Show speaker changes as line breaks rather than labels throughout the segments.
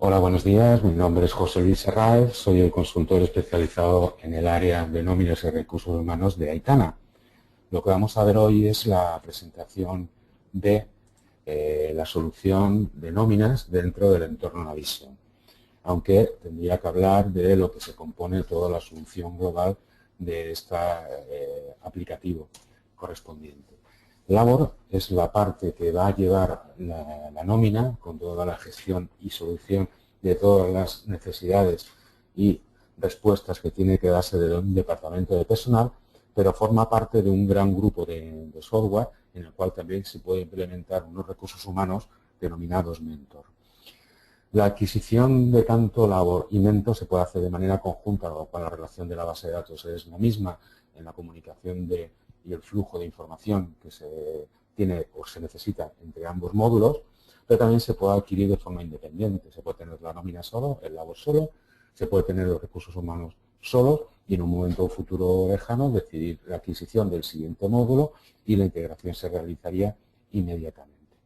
Hola, buenos días. Mi nombre es José Luis Serraez. Soy el consultor especializado en el área de nóminas y recursos humanos de Aitana. Lo que vamos a ver hoy es la presentación de la solución de nóminas dentro del entorno Navision. Aunque tendría que hablar de lo que se compone toda la solución global de este aplicativo correspondiente. Labor es la parte que va a llevar la nómina con toda la gestión y solución de todas las necesidades y respuestas que tiene que darse de un departamento de personal, pero forma parte de un gran grupo de software en el cual también se puede implementar unos recursos humanos denominados mentor. La adquisición de tanto labor y mentor se puede hacer de manera conjunta, con lo cual la relación de la base de datos es la misma en la comunicación y el flujo de información que se tiene o se necesita entre ambos módulos, pero también se puede adquirir de forma independiente. Se puede tener la nómina solo, el labor solo, se puede tener los recursos humanos solos y en un momento futuro lejano decidir la adquisición del siguiente módulo y la integración se realizaría inmediatamente.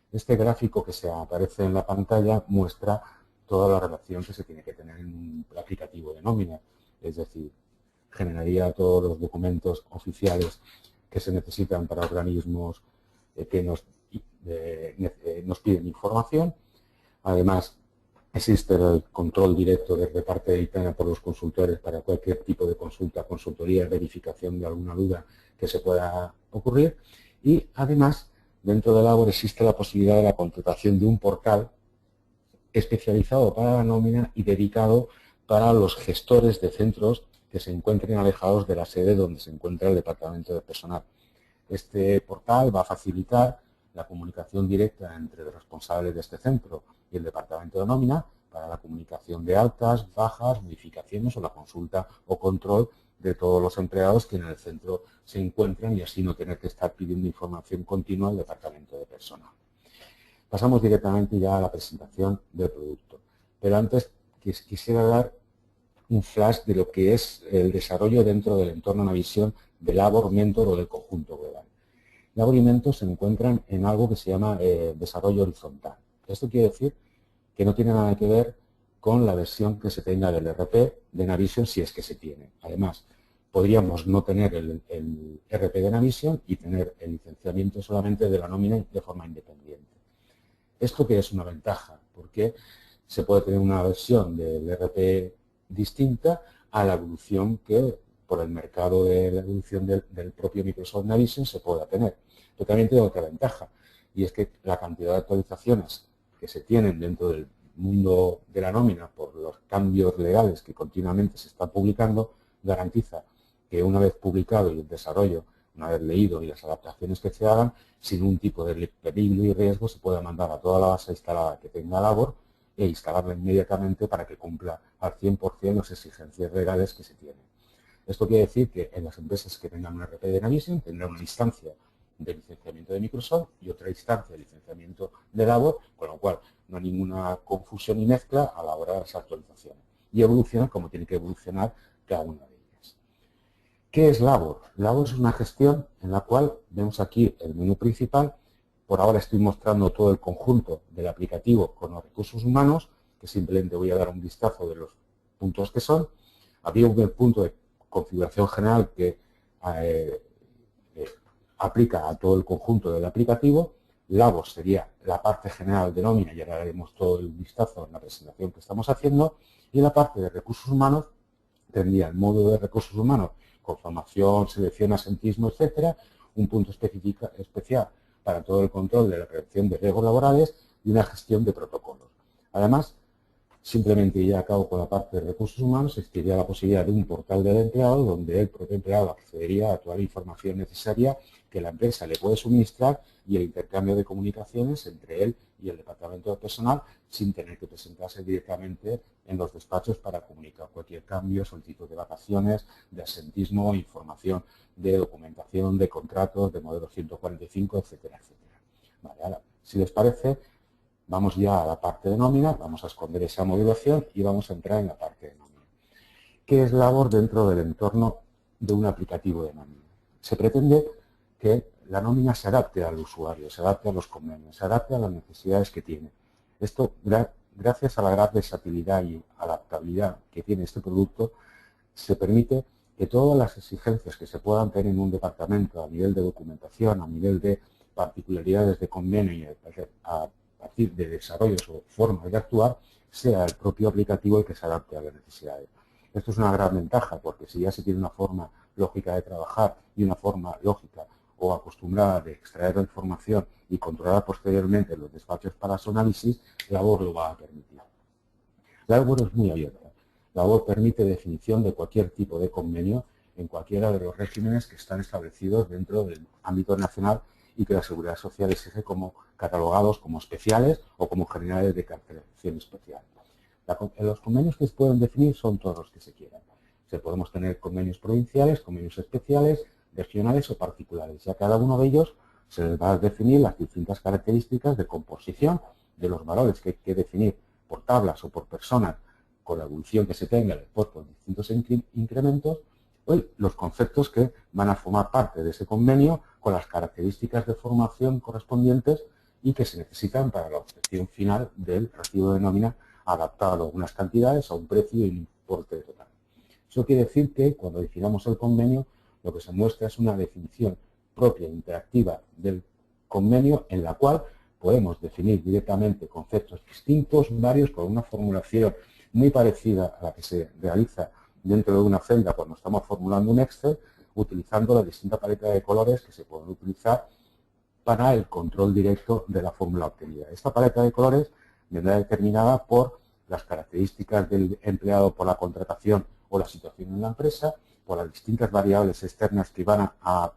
Este gráfico que se aparece en la pantalla muestra toda la relación que se tiene que tener en un aplicativo de nómina, es decir, generaría todos los documentos oficiales que se necesitan para organismos que nos piden información. Además, existe el control directo desde parte de Aitana por los consultores para cualquier tipo de consulta, consultoría, verificación de alguna duda que se pueda ocurrir. Y además, dentro de Labor existe la posibilidad de la contratación de un portal especializado para la nómina y dedicado para los gestores de centros que se encuentren alejados de la sede donde se encuentra el departamento de personal. Este portal va a facilitar la comunicación directa entre los responsables de este centro y el departamento de nómina para la comunicación de altas, bajas, modificaciones o la consulta o control de todos los empleados que en el centro se encuentran y así no tener que estar pidiendo información continua al departamento de personal. Pasamos directamente ya a la presentación del producto. Pero antes quisiera dar un flash de lo que es el desarrollo dentro del entorno Navision de Labor, Mentor o del conjunto global. Labor y Mentor se encuentran en algo que se llama desarrollo horizontal. Esto quiere decir que no tiene nada que ver con la versión que se tenga del RP de Navision si es que se tiene. Además, podríamos no tener el RP de Navision y tener el licenciamiento solamente de la nómina de forma independiente. Esto que es una ventaja, porque se puede tener una versión del RP distinta a la evolución que por el mercado de la evolución del propio Microsoft Navision se pueda tener. Pero también tiene otra ventaja, y es que la cantidad de actualizaciones que se tienen dentro del mundo de la nómina por los cambios legales que continuamente se están publicando, garantiza que una vez publicado y en desarrollo, una vez leído y las adaptaciones que se hagan, sin un tipo de peligro y riesgo, se pueda mandar a toda la base instalada que tenga Labor e instalarla inmediatamente para que cumpla al 100% las exigencias legales que se tienen. Esto quiere decir que en las empresas que tengan un RP de Navision tendrán una instancia de licenciamiento de Microsoft y otra instancia de licenciamiento de Labor, con lo cual no hay ninguna confusión y mezcla a la hora de las actualizaciones. Y evoluciona como tiene que evolucionar cada una de ellas. ¿Qué es Labor? Labor es una gestión en la cual vemos aquí el menú principal. Por ahora estoy mostrando todo el conjunto del aplicativo con los recursos humanos, que simplemente voy a dar un vistazo de los puntos que son. Había un punto de configuración general que aplica a todo el conjunto del aplicativo. Labor sería la parte general de nómina y ahora haremos todo el vistazo en la presentación que estamos haciendo. Y la parte de recursos humanos tendría el módulo de recursos humanos con formación, selección, asentismo, etcétera, un punto especial para todo el control de la prevención de riesgos laborales y una gestión de protocolos. Además, simplemente ya acabo con la parte de recursos humanos, existiría la posibilidad de un portal del empleado donde el propio empleado accedería a toda la información necesaria que la empresa le puede suministrar y el intercambio de comunicaciones entre él y el departamento de personal sin tener que presentarse directamente en los despachos para comunicar cualquier cambio, solicitud de vacaciones, de asentismo, información de documentación, de contratos, de modelo 145, etcétera, etcétera. Vale, ahora, si les parece, vamos ya a la parte de nómina, vamos a esconder esa modulación y vamos a entrar en la parte de nómina. ¿Qué es Labor dentro del entorno de un aplicativo de nómina? Se pretende que la nómina se adapte al usuario, se adapte a los convenios, se adapte a las necesidades que tiene. Esto gracias a la gran versatilidad y adaptabilidad que tiene este producto, se permite que todas las exigencias que se puedan tener en un departamento a nivel de documentación, a nivel de particularidades de convenio y a partir de desarrollos o formas de actuar, sea el propio aplicativo el que se adapte a las necesidades. Esto es una gran ventaja porque si ya se tiene una forma lógica de trabajar y una forma lógica o acostumbrada de extraer la información y controlar posteriormente los despachos para su análisis, Labor lo va a permitir. Labor es muy abierta. Labor permite definición de cualquier tipo de convenio en cualquiera de los regímenes que están establecidos dentro del ámbito nacional y que la Seguridad Social exige como catalogados como especiales o como generales de caracterización especial. Los convenios que se pueden definir son todos los que se quieran. Podemos tener convenios provinciales, convenios especiales, regionales o particulares. Y a cada uno de ellos se les va a definir las distintas características de composición de los valores que hay que definir por tablas o por personas con la evolución que se tenga después por distintos incrementos, o los conceptos que van a formar parte de ese convenio con las características de formación correspondientes y que se necesitan para la obtención final del recibo de nómina adaptado a unas cantidades, a un precio y un importe total. Eso quiere decir que cuando definamos el convenio, lo que se muestra es una definición propia e interactiva del convenio en la cual podemos definir directamente conceptos distintos, varios, con una formulación muy parecida a la que se realiza dentro de una celda cuando estamos formulando un Excel, utilizando la distinta paleta de colores que se pueden utilizar para el control directo de la fórmula obtenida. Esta paleta de colores vendrá determinada por las características del empleado, por la contratación o la situación en la empresa, por las distintas variables externas que van a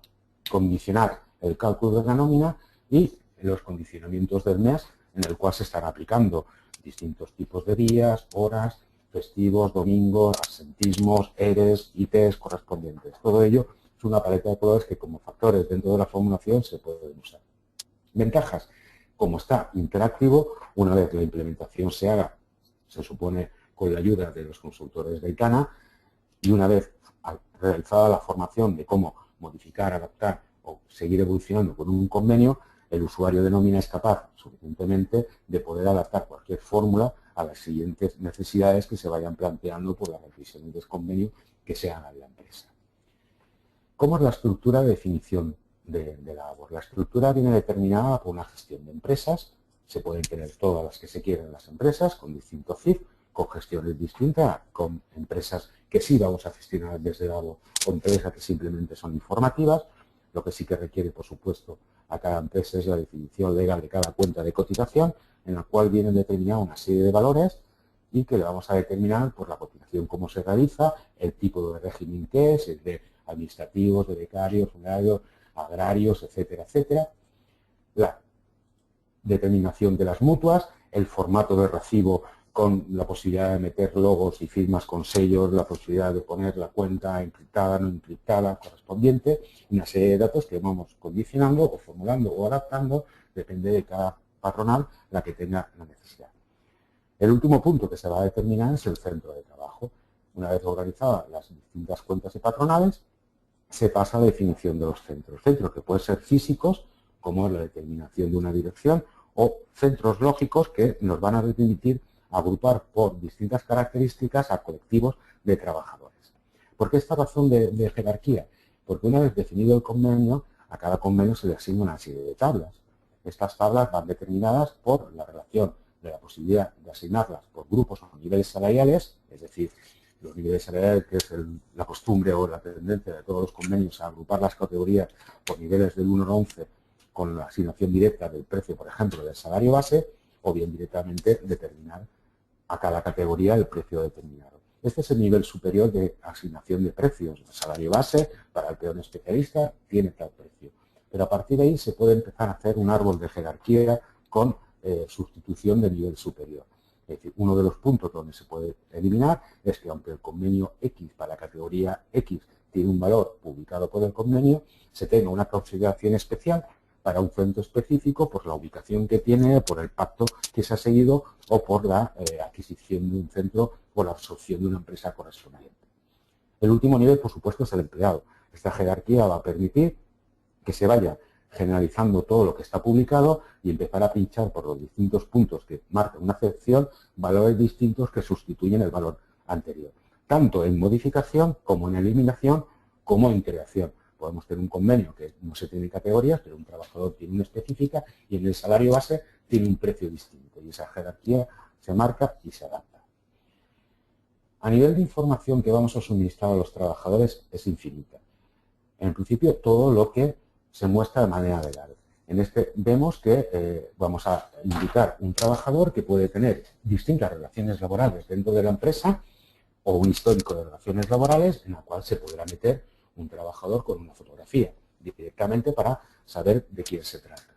condicionar el cálculo de la nómina y los condicionamientos del mes en el cual se están aplicando distintos tipos de días, horas, festivos, domingos, absentismos, ERES, ITs correspondientes. Todo ello es una paleta de colores que como factores dentro de la formulación se pueden usar. Ventajas. Como está interactivo, una vez la implementación se haga, se supone con la ayuda de los consultores de Aitana, y una vez realizada la formación de cómo modificar, adaptar o seguir evolucionando con un convenio, el usuario de nómina es capaz suficientemente de poder adaptar cualquier fórmula a las siguientes necesidades que se vayan planteando por las revisiones del convenio que se hagan en la empresa. ¿Cómo es la estructura de definición de la labor? La estructura viene determinada por una gestión de empresas. Se pueden tener todas las que se quieran las empresas con distintos CIF, con gestiones distintas, con empresas que sí vamos a gestionar desde Labor o empresas que simplemente son informativas. Lo que sí que requiere, por supuesto, a cada empresa es la definición legal de cada cuenta de cotización, en la cual vienen determinadas una serie de valores y que le vamos a determinar por la cotización cómo se realiza, el tipo de régimen que es, el de administrativos, de becarios, funerarios, agrarios, etcétera, etcétera. La determinación de las mutuas, el formato de recibo con la posibilidad de meter logos y firmas con sellos, la posibilidad de poner la cuenta encriptada, no encriptada, correspondiente, una serie de datos que vamos condicionando o formulando o adaptando, depende de cada patronal la que tenga la necesidad. El último punto que se va a determinar es el centro de trabajo. Una vez organizadas las distintas cuentas y patronales, se pasa a la definición de los centros. Centros que pueden ser físicos, como la determinación de una dirección, o centros lógicos que nos van a permitir agrupar por distintas características a colectivos de trabajadores. ¿Por qué esta razón de jerarquía? Porque una vez definido el convenio, a cada convenio se le asigna una serie de tablas. Estas tablas van determinadas por la relación de la posibilidad de asignarlas por grupos o niveles salariales, es decir, los niveles salariales, que es la costumbre o la tendencia de todos los convenios a agrupar las categorías por niveles del 1 al 11 con la asignación directa del precio, por ejemplo, del salario base, o bien directamente determinar a cada categoría el precio determinado. Este es el nivel superior de asignación de precios. El salario base para el peón especialista tiene tal precio. Pero a partir de ahí se puede empezar a hacer un árbol de jerarquía con sustitución de nivel superior. Es decir, uno de los puntos donde se puede eliminar es que aunque el convenio X para la categoría X tiene un valor publicado por el convenio, se tenga una consideración especial para un centro específico por la ubicación que tiene, por el pacto que se ha seguido o por la adquisición de un centro o la absorción de una empresa correspondiente. El último nivel, por supuesto, es el empleado. Esta jerarquía va a permitir que se vaya generalizando todo lo que está publicado y empezar a pinchar por los distintos puntos que marcan una sección valores distintos que sustituyen el valor anterior, tanto en modificación como en eliminación como en creación. Podemos tener un convenio que no se tiene categorías, pero un trabajador tiene una específica y en el salario base tiene un precio distinto y esa jerarquía se marca y se adapta. A nivel de información que vamos a suministrar a los trabajadores es infinita. En principio, todo lo que se muestra de manera legal. En este vemos que vamos a indicar un trabajador que puede tener distintas relaciones laborales dentro de la empresa o un histórico de relaciones laborales en la cual se podrá meter un trabajador con una fotografía directamente para saber de quién se trata.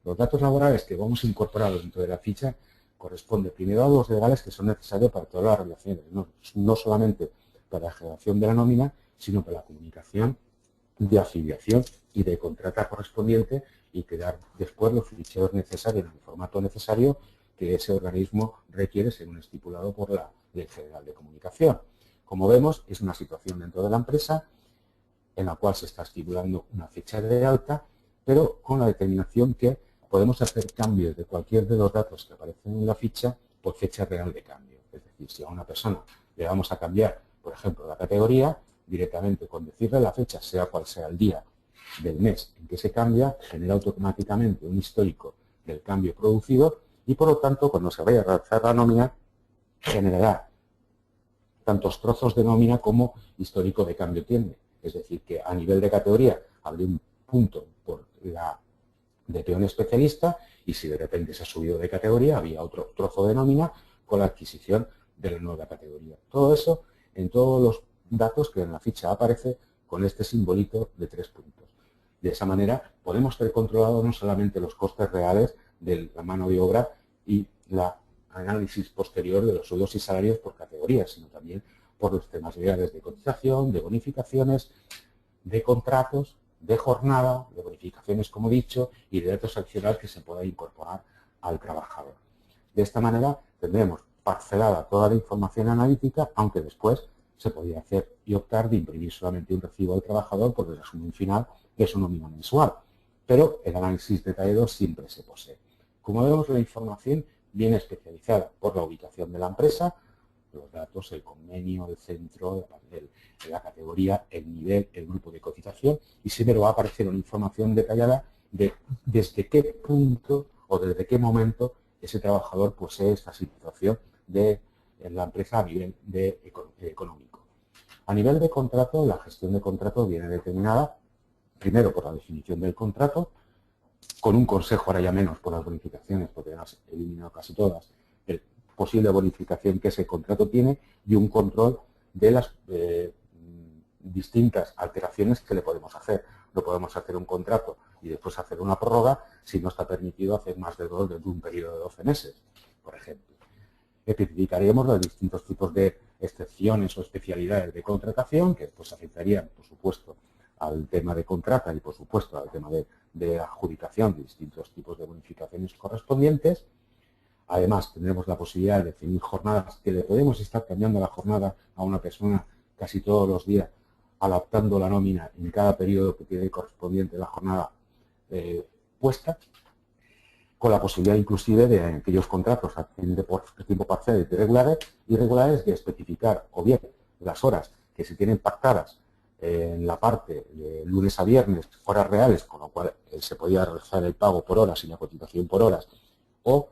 Los datos laborales que vamos a incorporar dentro de la ficha corresponden primero a los legales que son necesarios para todas las relaciones, no solamente para la generación de la nómina, sino para la comunicación de afiliación y de contrata correspondiente y crear después los ficheros necesarios en el formato necesario que ese organismo requiere según estipulado por la Ley General de Comunicación. Como vemos, es una situación dentro de la empresa en la cual se está estipulando una fecha de alta, pero con la determinación que podemos hacer cambios de cualquier de los datos que aparecen en la ficha por fecha real de cambio. Es decir, si a una persona le vamos a cambiar, por ejemplo, la categoría, directamente con decirle la fecha, sea cual sea el día del mes en que se cambia, genera automáticamente un histórico del cambio producido y, por lo tanto, cuando se vaya a realizar la nómina, generará tantos trozos de nómina como histórico de cambio tiene. Es decir, que a nivel de categoría habría un punto por la de peón especialista y si de repente se ha subido de categoría, había otro trozo de nómina con la adquisición de la nueva categoría. Todo eso en todos los datos que en la ficha aparece con este simbolito de 3 puntos. De esa manera podemos tener controlado no solamente los costes reales de la mano de obra y la análisis posterior de los sueldos y salarios por categorías, sino también por los temas legales de cotización, de bonificaciones, de contratos, de jornada, de bonificaciones, como he dicho, y de datos adicionales que se pueda incorporar al trabajador. De esta manera tendremos parcelada toda la información analítica, aunque después se podría hacer y optar de imprimir solamente un recibo al trabajador por el resumen final de su nómina mensual. Pero el análisis detallado siempre se posee. Como vemos, la información viene especializada por la ubicación de la empresa, los datos, el convenio, el centro, la categoría, el nivel, el grupo de cotización y siempre va a aparecer una información detallada de desde qué punto o desde qué momento ese trabajador posee esta situación de la empresa a nivel económico. A nivel de contrato, la gestión de contrato viene determinada primero por la definición del contrato, con un consejo, ahora ya menos por las bonificaciones, porque has eliminado casi todas, el posible bonificación que ese contrato tiene y un control de las distintas alteraciones que le podemos hacer. No podemos hacer un contrato y después hacer una prórroga si no está permitido hacer más de 2 dentro de un periodo de 12 meses, por ejemplo. Especificaremos los distintos tipos de excepciones o especialidades de contratación que pues, afectarían, por supuesto, al tema de contrata y, por supuesto, al tema de adjudicación de distintos tipos de bonificaciones correspondientes. Además, tendremos la posibilidad de definir jornadas que le podemos estar cambiando la jornada a una persona casi todos los días, adaptando la nómina en cada periodo que tiene correspondiente la jornada puesta, con la posibilidad inclusive de aquellos contratos a tiempo parcial y irregulares de especificar o bien las horas que se tienen pactadas en la parte de lunes a viernes, horas reales, con lo cual se podía realizar el pago por horas y la cotización por horas, o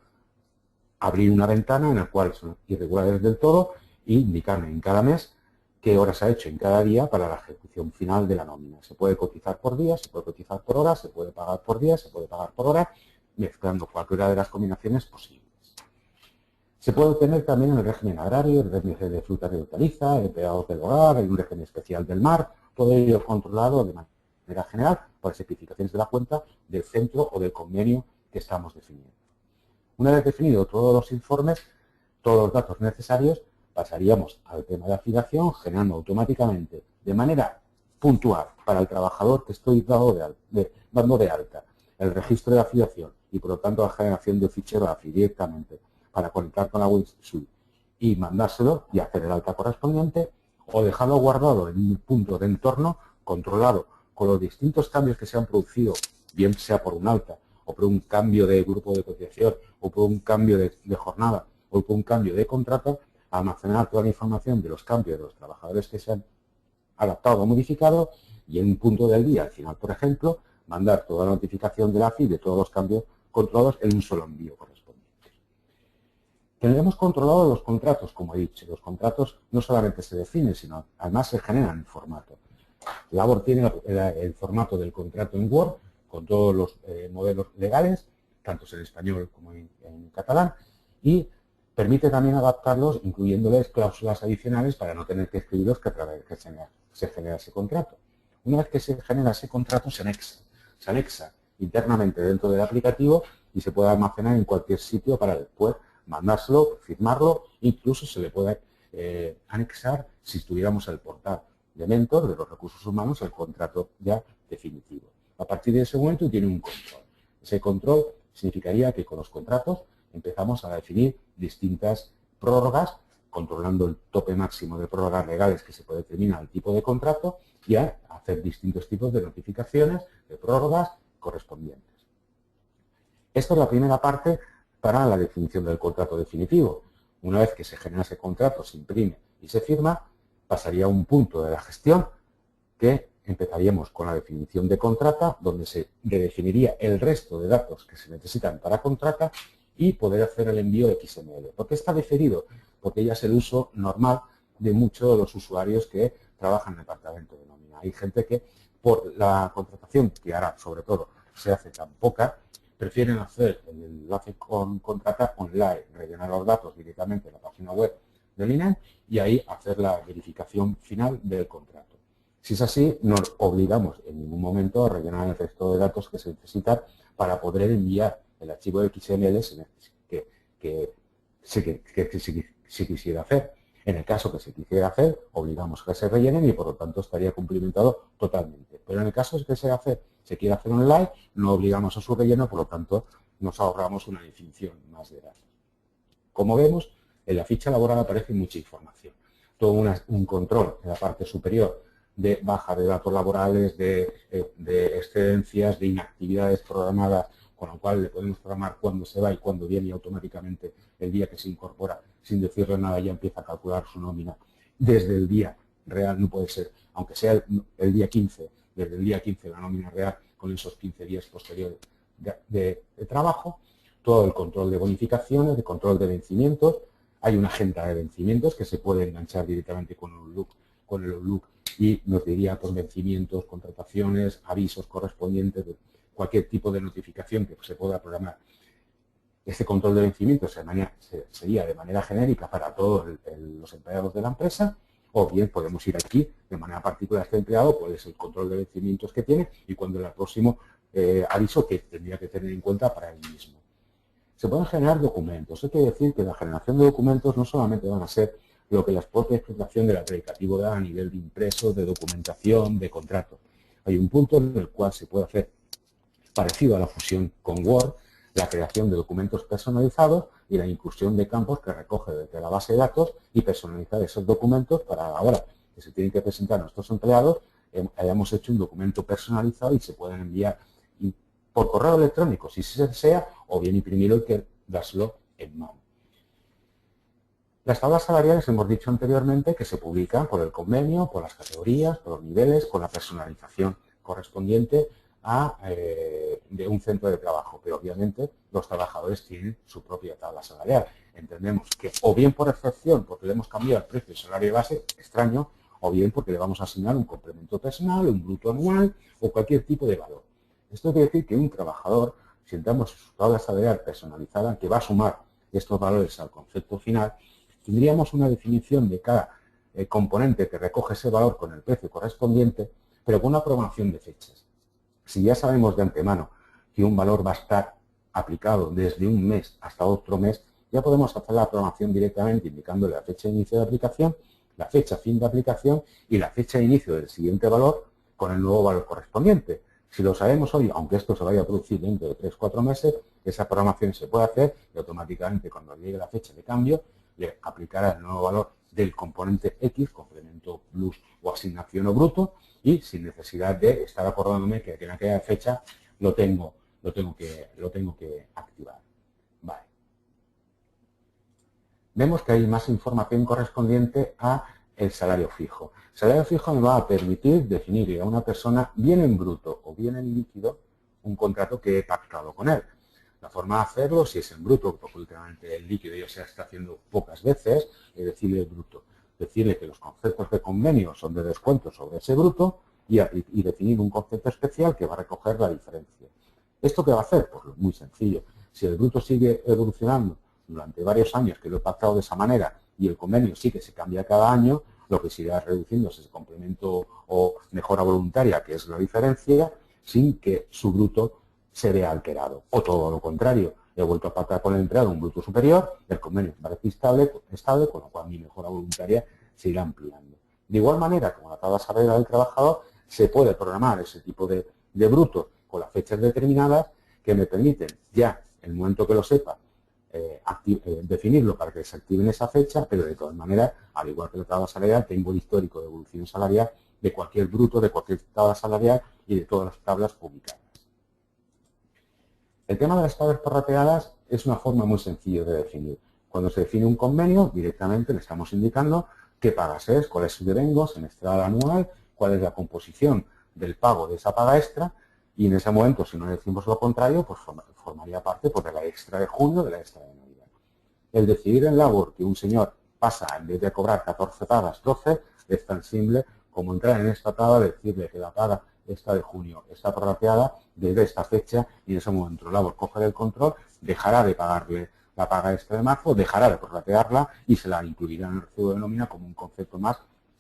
abrir una ventana en la cual son irregulares del todo e indicarme en cada mes qué horas ha hecho en cada día para la ejecución final de la nómina. Se puede cotizar por día, se puede cotizar por horas, se puede pagar por día, se puede pagar por hora, mezclando cualquiera de las combinaciones posibles. Se puede obtener también en el régimen agrario, el régimen de frutas y hortalizas, empleados del hogar, el régimen especial del mar, todo ello controlado de manera general por las especificaciones de la cuenta del centro o del convenio que estamos definiendo. Una vez definido todos los informes, todos los datos necesarios, pasaríamos al tema de afiliación, generando automáticamente, de manera puntual, para el trabajador que estoy dando de alta, el registro de afiliación y, por lo tanto, la generación de un fichero AFI directamente para conectar con la WinSuite y mandárselo y hacer el alta correspondiente, o dejarlo guardado en un punto de entorno controlado con los distintos cambios que se han producido bien sea por un alta, o por un cambio de grupo de cotización, o por un cambio de jornada, o por un cambio de contrato, almacenar toda la información de los cambios de los trabajadores que se han adaptado o modificado y en un punto del día, al final, por ejemplo, mandar toda la notificación de la AFI de todos los cambios controlados en un solo envío correspondiente. Tendremos controlados los contratos, como he dicho. Los contratos no solamente se definen, sino además se generan en formato. Labor tiene el formato del contrato en Word, con todos los modelos legales, tanto en español como en catalán, y permite también adaptarlos, incluyéndoles cláusulas adicionales para no tener que escribirlos que a través de que se genera ese contrato. Una vez que se genera ese contrato, se anexa internamente dentro del aplicativo y se puede almacenar en cualquier sitio para después mandárselo, firmarlo, incluso se le puede anexar, si estuviéramos el portal de Mentor, de los recursos humanos, el contrato ya definitivo. A partir de ese momento tiene un control. Ese control significaría que con los contratos empezamos a definir distintas prórrogas, controlando el tope máximo de prórrogas legales que se puede determinar al tipo de contrato y a hacer distintos tipos de notificaciones de prórrogas correspondientes. Esta es la primera parte para la definición del contrato definitivo. Una vez que se genera ese contrato, se imprime y se firma, pasaría a un punto de la gestión que empezaríamos con la definición de contrata, donde se redefiniría el resto de datos que se necesitan para contrata y poder hacer el envío XML. ¿Por qué está diferido? Porque ya es el uso normal de muchos de los usuarios que trabajan en el departamento de nómina. Hay gente que, por la contratación, que ahora sobre todo se hace tan poca, prefieren hacer el enlace con contrata online, rellenar los datos directamente en la página web del INE y ahí hacer la verificación final del contrato. Si es así, no nos obligamos en ningún momento a rellenar el resto de datos que se necesitan para poder enviar el archivo de XML que se quisiera hacer. En el caso que se quisiera hacer, obligamos a que se rellenen y por lo tanto estaría cumplimentado totalmente. Pero en el caso de que se quiera hacer online, no obligamos a su relleno, por lo tanto nos ahorramos una definición más de datos. Como vemos, en la ficha laboral aparece mucha información. Todo un control en la parte superior de baja de datos laborales, de excedencias, de inactividades programadas, con lo cual le podemos programar cuándo se va y cuándo viene y automáticamente el día que se incorpora, sin decirle nada, ya empieza a calcular su nómina. Desde el día real no puede ser, aunque sea el día 15, desde el día 15 la nómina real con esos 15 días posteriores de trabajo, todo el control de bonificaciones, de control de vencimientos. Hay una agenda de vencimientos que se puede enganchar directamente con el Outlook y nos diría por vencimientos, contrataciones, avisos correspondientes, de cualquier tipo de notificación que se pueda programar. Este control de vencimientos sería de manera genérica para todos los empleados de la empresa, o bien podemos ir aquí de manera particular a este empleado, cuál es el control de vencimientos que tiene y cuándo es el próximo aviso que tendría que tener en cuenta para él mismo. Se pueden generar documentos. Eso quiere decir que la generación de documentos no solamente van a ser lo que la propia explotación del aplicativo da a nivel de impresos, de documentación, de contratos. Hay un punto en el cual se puede hacer, parecido a la fusión con Word, la creación de documentos personalizados y la inclusión de campos que recoge desde la base de datos y personalizar esos documentos para la hora que se tienen que presentar a nuestros empleados, hayamos hecho un documento personalizado y se pueden enviar por correo electrónico, si se desea, o bien imprimirlo y que dárselo en mano. Las tablas salariales hemos dicho anteriormente que se publican por el convenio, por las categorías, por los niveles, con la personalización correspondiente de un centro de trabajo, pero obviamente los trabajadores tienen su propia tabla salarial. Entendemos que o bien por excepción, porque le hemos cambiado el precio del salario de base, extraño, o bien porque le vamos a asignar un complemento personal, un bruto anual o cualquier tipo de valor. Esto quiere decir que un trabajador, si entramos en su tabla salarial personalizada, que va a sumar estos valores al concepto final, tendríamos una definición de cada componente que recoge ese valor con el precio correspondiente, pero con una programación de fechas. Si ya sabemos de antemano que un valor va a estar aplicado desde un mes hasta otro mes, ya podemos hacer la programación directamente indicándole la fecha de inicio de aplicación, la fecha fin de aplicación y la fecha de inicio del siguiente valor con el nuevo valor correspondiente. Si lo sabemos hoy, aunque esto se vaya a producir dentro de 3-4 meses, esa programación se puede hacer y automáticamente cuando llegue la fecha de cambio le aplicará el nuevo valor del componente X, complemento plus o asignación o bruto, y sin necesidad de estar acordándome que en aquella fecha lo tengo que activar. Vale. Vemos que hay más información correspondiente a el salario fijo. El salario fijo me va a permitir definir a una persona bien en bruto o bien en líquido un contrato que he pactado con él. La forma de hacerlo, si es en bruto, porque últimamente el líquido ya se está haciendo pocas veces, es decirle el bruto. Decirle que los conceptos de convenio son de descuento sobre ese bruto y definir un concepto especial que va a recoger la diferencia. ¿Esto qué va a hacer? Pues muy sencillo. Si el bruto sigue evolucionando durante varios años, que lo he pactado de esa manera, y el convenio sí que se cambia cada año, lo que se irá reduciendo es ese complemento o mejora voluntaria, que es la diferencia, sin que su bruto se vea alterado. O todo lo contrario, he vuelto a pactar con el empleado un bruto superior, el convenio parece estable, con lo cual mi mejora voluntaria se irá ampliando. De igual manera, como la tabla salarial del trabajador, se puede programar ese tipo de bruto con las fechas determinadas que me permiten ya, en el momento que lo sepa, definirlo para que se active en esa fecha, pero de todas maneras, al igual que la tabla salarial, tengo el histórico de evolución salarial de cualquier bruto, de cualquier tabla salarial y de todas las tablas publicadas. El tema de las tablas prorrateadas es una forma muy sencilla de definir. Cuando se define un convenio, directamente le estamos indicando qué pagas es, cuál es su devengo semestral, anual, cuál es la composición del pago de esa paga extra, y en ese momento, si no decimos lo contrario, pues formaría parte pues, de la extra de junio, de la extra de Navidad. El decidir en labor que un señor pasa, en vez de cobrar 14 pagas, 12, es tan simple como entrar en esta tabla, decirle que la paga esta de junio está prorrateada desde esta fecha y en ese momento el labor coge el control, dejará de pagarle la paga extra de marzo, dejará de prorratearla y se la incluirá en el recibo de nómina como un concepto más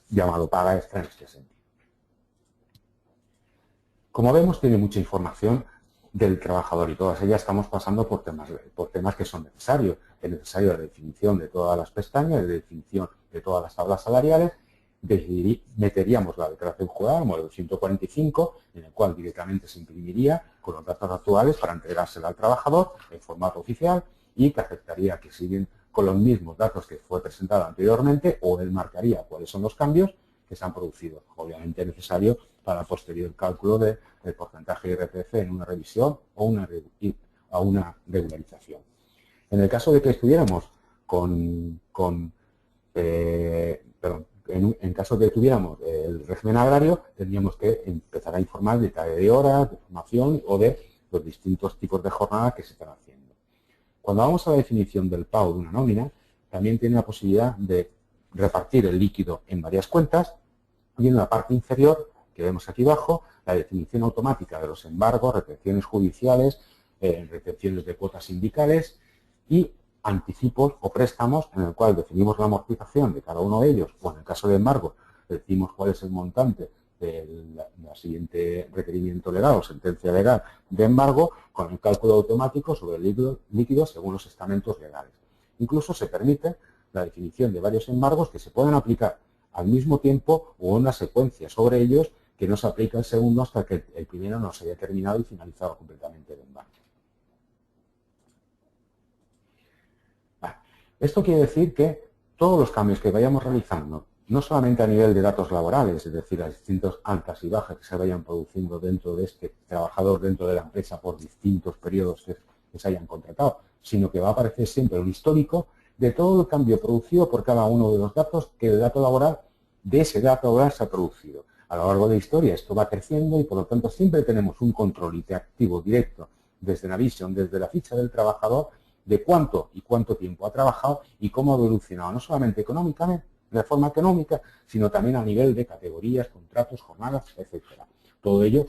llamado paga extra en este sentido. Como vemos, tiene mucha información del trabajador y todas ellas estamos pasando por temas que son necesarios. Es necesario la definición de todas las pestañas, la definición de todas las tablas salariales. Meteríamos la declaración jurada, modelo 145, en el cual directamente se imprimiría con los datos actuales para entregársela al trabajador en formato oficial y que aceptaría que siguen con los mismos datos que fue presentado anteriormente o él marcaría cuáles son los cambios que se han producido. Obviamente necesario para el posterior cálculo del porcentaje de IRPF en una revisión o una regularización. En el caso de que estuviéramos en caso de que tuviéramos el régimen agrario, tendríamos que empezar a informar de detalle de horas, de formación o de los distintos tipos de jornada que se están haciendo. Cuando vamos a la definición del pago de una nómina, también tiene la posibilidad de repartir el líquido en varias cuentas y en la parte inferior, que vemos aquí abajo, la definición automática de los embargos, retenciones judiciales, retenciones de cuotas sindicales y anticipos o préstamos en el cual definimos la amortización de cada uno de ellos o en el caso de embargo decimos cuál es el montante del siguiente requerimiento legal o sentencia legal de embargo con el cálculo automático sobre el líquido según los estamentos legales. Incluso se permite la definición de varios embargos que se pueden aplicar al mismo tiempo o una secuencia sobre ellos que no se aplica el segundo hasta que el primero no se haya terminado y finalizado completamente el embargo. Esto quiere decir que todos los cambios que vayamos realizando, no solamente a nivel de datos laborales, es decir, las distintas altas y bajas que se vayan produciendo dentro de este trabajador, dentro de la empresa por distintos periodos que se hayan contratado, sino que va a aparecer siempre un histórico de todo el cambio producido por cada uno de los datos que el dato laboral, de ese dato laboral se ha producido. A lo largo de la historia esto va creciendo y por lo tanto siempre tenemos un control interactivo directo desde Navision, desde la ficha del trabajador, de cuánto y cuánto tiempo ha trabajado y cómo ha evolucionado, no solamente económicamente, de forma económica, sino también a nivel de categorías, contratos, jornadas, etcétera. Todo ello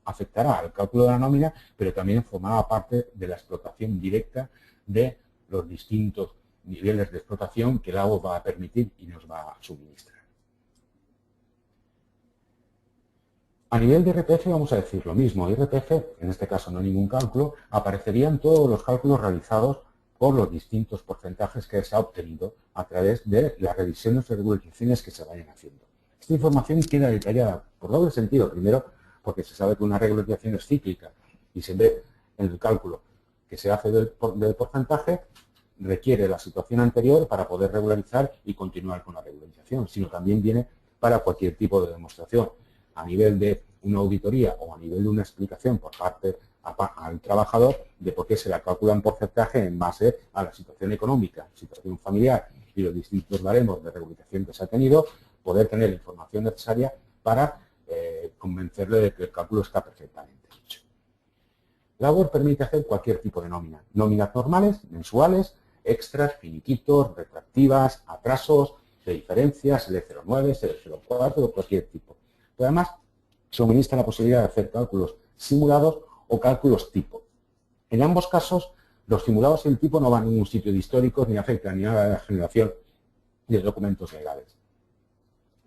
afectará al cálculo de la nómina, pero también formará parte de la explotación directa de los distintos niveles de explotación que el agua va a permitir y nos va a suministrar. A nivel de IRPF vamos a decir lo mismo. IRPF, en este caso no ningún cálculo, aparecerían todos los cálculos realizados por los distintos porcentajes que se ha obtenido a través de las revisiones y regularizaciones que se vayan haciendo. Esta información queda detallada por doble sentido. Primero, porque se sabe que una regularización es cíclica y se ve en el cálculo que se hace del porcentaje, requiere la situación anterior para poder regularizar y continuar con la regularización, sino también viene para cualquier tipo de demostración. A nivel de una auditoría o a nivel de una explicación por parte al trabajador de por qué se le calcula un porcentaje en base a la situación económica, situación familiar y los distintos baremos de reubicación que se ha tenido, poder tener la información necesaria para convencerle de que el cálculo está perfectamente hecho. Labor permite hacer cualquier tipo de nómina. Nóminas normales, mensuales, extras, finiquitos, retroactivas, atrasos, de diferencias, L09, L04 o cualquier tipo. Pero además, suministra la posibilidad de hacer cálculos simulados o cálculos tipo. En ambos casos, los simulados y el tipo no van a ningún sitio de históricos ni afectan ni a la generación de documentos legales.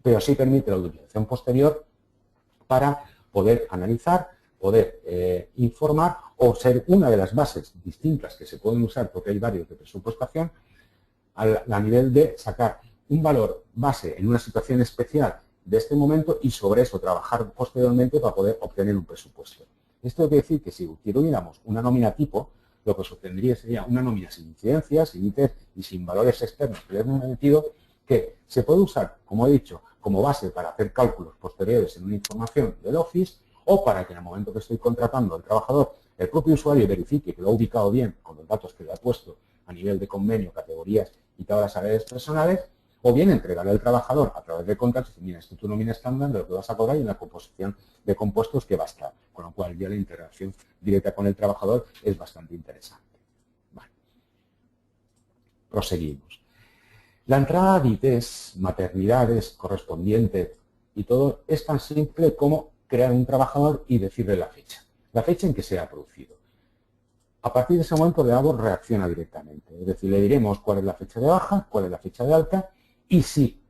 Pero sí permite la utilización posterior para poder analizar, poder informar o ser una de las bases distintas que se pueden usar, porque hay varios de presupuestación, a nivel de sacar un valor base en una situación especial de este momento y sobre eso trabajar posteriormente para poder obtener un presupuesto. Esto quiere decir que si tuviéramos una nómina tipo, lo que se obtendría sería una nómina sin incidencias, sin ítems y sin valores externos que le hemos metido, que se puede usar, como he dicho, como base para hacer cálculos posteriores en una información del Office o para que en el momento que estoy contratando al trabajador, el propio usuario verifique que lo ha ubicado bien con los datos que le ha puesto a nivel de convenio, categorías y todas las áreas personales, o bien entregarle al trabajador a través de contratos y mira, esto tu nómina estándar de lo que vas a cobrar y una composición de compuestos que va a estar, con lo cual ya la integración directa con el trabajador es bastante interesante. Vale. Proseguimos. La entrada de ITs, maternidades, correspondientes y todo es tan simple como crear un trabajador y decirle la fecha en que se ha producido. A partir de ese momento, Labor reacciona directamente, es decir, le diremos cuál es la fecha de baja, cuál es la fecha de alta y si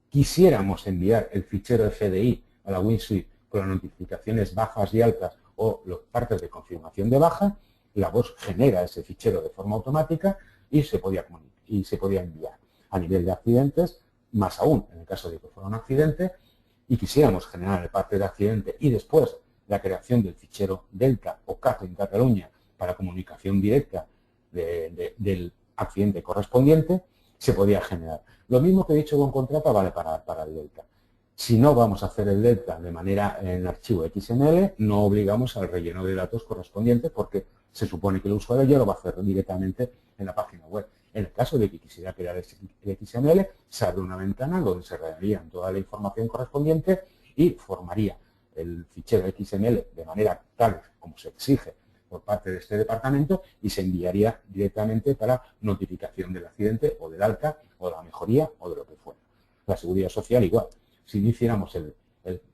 quisiéramos enviar el fichero de FDI a la WinSuite con las notificaciones bajas y altas o las partes de confirmación de baja, Labor genera ese fichero de forma automática y se podía enviar. A nivel de accidentes, más aún, en el caso de que fuera un accidente, y quisiéramos generar el parte de accidente y después la creación del fichero Delta o CAT en Cataluña para comunicación directa del accidente correspondiente, se podía generar. Lo mismo que he dicho con contrata vale para el Delta. Si no vamos a hacer el Delta de manera en archivo XML, no obligamos al relleno de datos correspondientes porque se supone que el usuario ya lo va a hacer directamente en la página web. En el caso de que quisiera crear el XML, se abre una ventana donde se rellenaría toda la información correspondiente y formaría el fichero XML de manera tal como se exige por parte de este departamento y se enviaría directamente para notificación del accidente o del alta o de la mejoría o de lo que fuera. La seguridad social igual. Si no hiciéramos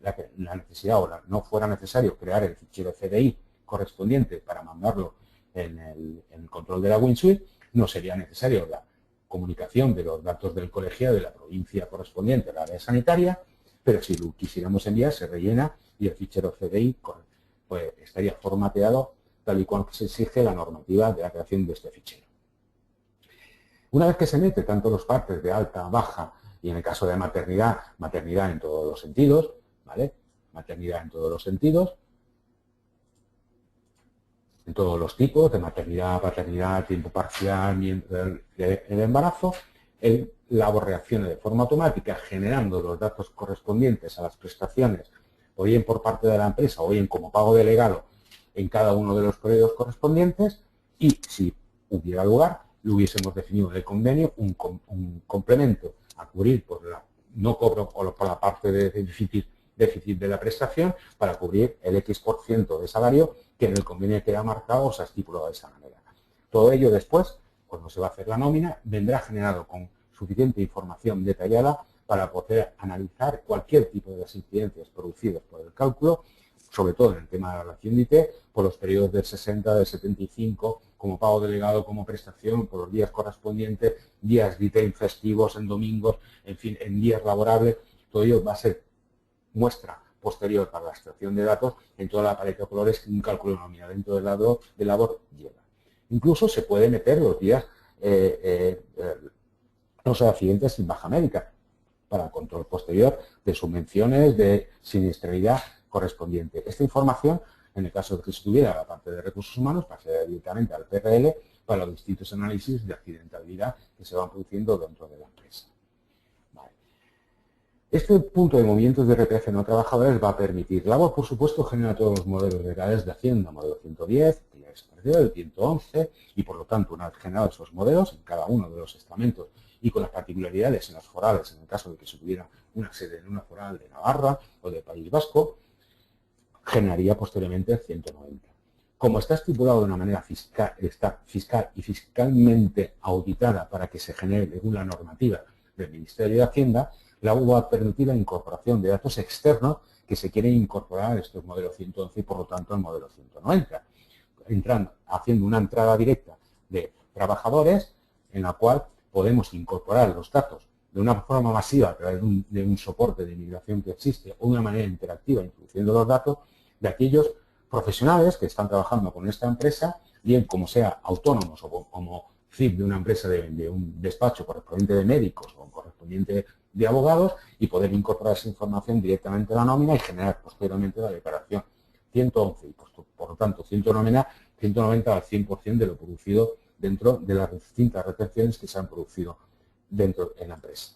la necesidad o no fuera necesario crear el fichero FDI correspondiente para mandarlo en el control de la WinSuite, no sería necesario la comunicación de los datos del colegiado de la provincia correspondiente a la área sanitaria, pero si lo quisiéramos enviar se rellena y el fichero FDI pues, estaría formateado tal y cual se exige la normativa de la creación de este fichero. Una vez que se mete tanto los partes de alta, baja y en el caso de maternidad, maternidad en todos los sentidos, ¿vale? Maternidad en todos los sentidos, en todos los tipos de maternidad, paternidad, tiempo parcial, mientras el embarazo, el Labor reacciona de forma automática generando los datos correspondientes a las prestaciones o bien por parte de la empresa o bien como pago delegado en cada uno de los periodos correspondientes y si hubiera lugar, lo hubiésemos definido en el convenio un complemento a cubrir por la no cobro o por la parte de déficit de la prestación para cubrir el X% de salario que en el convenio queda marcado o se ha estipulado de esa manera. Todo ello después, cuando se va a hacer la nómina, vendrá generado con suficiente información detallada para poder analizar cualquier tipo de las incidencias producidas por el cálculo, sobre todo en el tema de la relación de IT, por los periodos del 60, del 75, como pago delegado, como prestación, por los días correspondientes, días de IT festivos, en domingos, en fin, en días laborables. Todo ello va a ser muestra posterior para la extracción de datos en toda la paleta de colores que un cálculo de nómina dentro del Labor lleva. Incluso se puede meter los días, los accidentes sin baja médica para el control posterior de subvenciones de siniestralidad correspondiente. Esta información, en el caso de que estuviera la parte de recursos humanos, pasaría directamente al PRL para los distintos análisis de accidentabilidad que se van produciendo dentro de la empresa. Vale. Este punto de movimientos de RPF no trabajadores va a permitir. Labor, por supuesto, genera todos los modelos legales de Hacienda, modelo 110, que ya se perdió, el 111, y por lo tanto, una vez generados esos modelos en cada uno de los estamentos y con las particularidades en las forales, en el caso de que se tuviera una sede en una foral de Navarra o de País Vasco, generaría posteriormente el 190. Como está estipulado de una manera fiscal, y fiscalmente auditada para que se genere una normativa del Ministerio de Hacienda, la U va a permitir la incorporación de datos externos que se quieren incorporar a estos modelos 111 y por lo tanto al modelo 190, haciendo una entrada directa de trabajadores en la cual podemos incorporar los datos de una forma masiva a través de un soporte de migración que existe o de una manera interactiva introduciendo los datos de aquellos profesionales que están trabajando con esta empresa, bien como sea autónomos o como CIP de una empresa de un despacho correspondiente de médicos o correspondiente de abogados, y poder incorporar esa información directamente a la nómina y generar posteriormente la declaración 111 y por lo tanto 190 al 100% de lo producido dentro de las distintas retenciones que se han producido dentro de la empresa.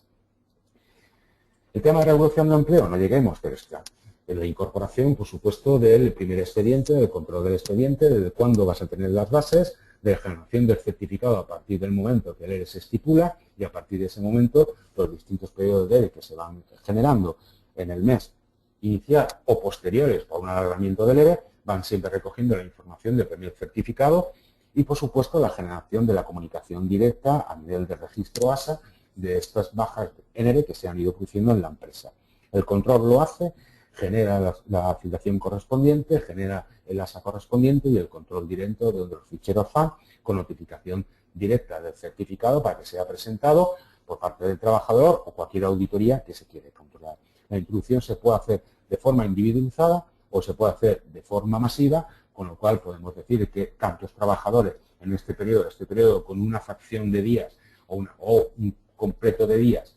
El tema de regulación de empleo, no lleguemos, pero está en la incorporación, por supuesto, del primer expediente, del control del expediente, de cuándo vas a tener las bases, de la generación del certificado a partir del momento que el ERE se estipula, y a partir de ese momento los distintos periodos de ERE que se van generando en el mes inicial o posteriores por un alargamiento del ERE van siempre recogiendo la información del primer certificado y, por supuesto, la generación de la comunicación directa a nivel de registro ASA de estas bajas en ERE que se han ido produciendo en la empresa. El control lo hace, genera la afiliación correspondiente, genera el ASA correspondiente y el control directo de los ficheros FAN con notificación directa del certificado para que sea presentado por parte del trabajador o cualquier auditoría que se quiere controlar. La introducción se puede hacer de forma individualizada o se puede hacer de forma masiva, con lo cual podemos decir que tantos trabajadores en este periodo con una fracción de días o un completo de días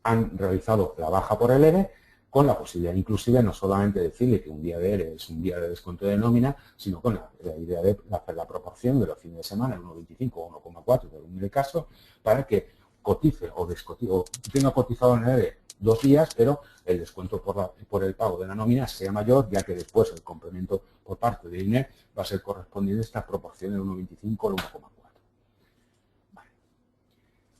han realizado la baja por el ERE, con la posibilidad inclusive no solamente decirle que un día de ERE es un día de descuento de nómina, sino con la idea de hacer la proporción de los fines de semana, el 1,25 o 1,4 según el caso, para que cotice o tenga cotizado en el ERE 2 días, pero el descuento por el pago de la nómina sea mayor, ya que después el complemento por parte de INE va a ser correspondiente a esta proporción del 1,25 o el 1,4. Vale.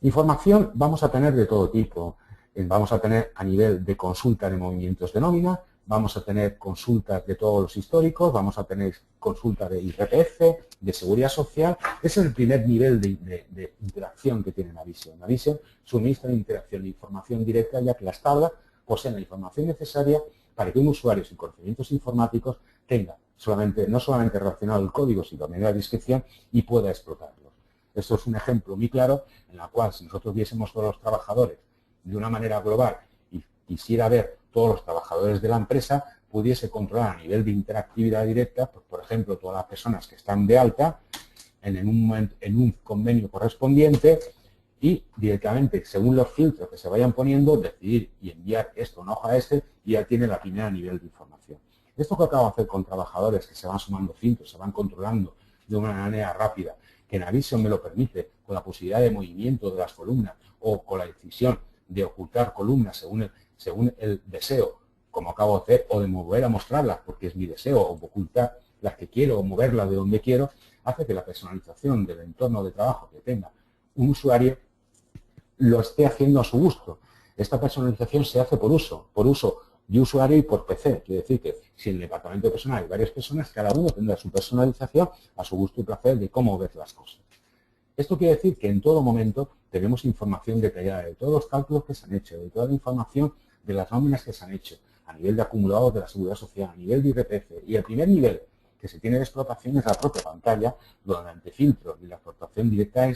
Información vamos a tener de todo tipo. Vamos a tener a nivel de consulta de movimientos de nómina, vamos a tener consultas de todos los históricos, vamos a tener consulta de IRPF, de seguridad social. Ese es el primer nivel de interacción que tiene Navision. Navision suministra interacción de información directa, ya que las tablas poseen la información necesaria para que un usuario sin conocimientos informáticos tenga no solamente relacionado el código, sino también la descripción y pueda explotarlos. Esto es un ejemplo muy claro en el cual si nosotros viésemos todos los trabajadores de una manera global y quisiera ver todos los trabajadores de la empresa, pudiese controlar a nivel de interactividad directa, pues, por ejemplo, todas las personas que están de alta en un convenio correspondiente y directamente, según los filtros que se vayan poniendo, decidir y enviar esto a una hoja y ya tiene la primera nivel de información. Esto que acabo de hacer con trabajadores que se van sumando filtros, se van controlando de una manera rápida, que Navision me lo permite, con la posibilidad de movimiento de las columnas o con la decisión de ocultar columnas según el deseo, como acabo de hacer, o de volver a mostrarlas porque es mi deseo, o ocultar las que quiero o moverlas de donde quiero, hace que la personalización del entorno de trabajo que tenga un usuario lo esté haciendo a su gusto. Esta personalización se hace por uso de usuario y por PC. Quiere decir que si en el departamento de personal hay varias personas, cada uno tendrá su personalización a su gusto y placer de cómo ver las cosas. Esto quiere decir que en todo momento tenemos información detallada de todos los cálculos que se han hecho, de toda la información de las nóminas que se han hecho, a nivel de acumulados de la Seguridad Social, a nivel de IRPF. Y el primer nivel que se tiene de explotación es la propia pantalla, donde ante filtros y la exportación directa a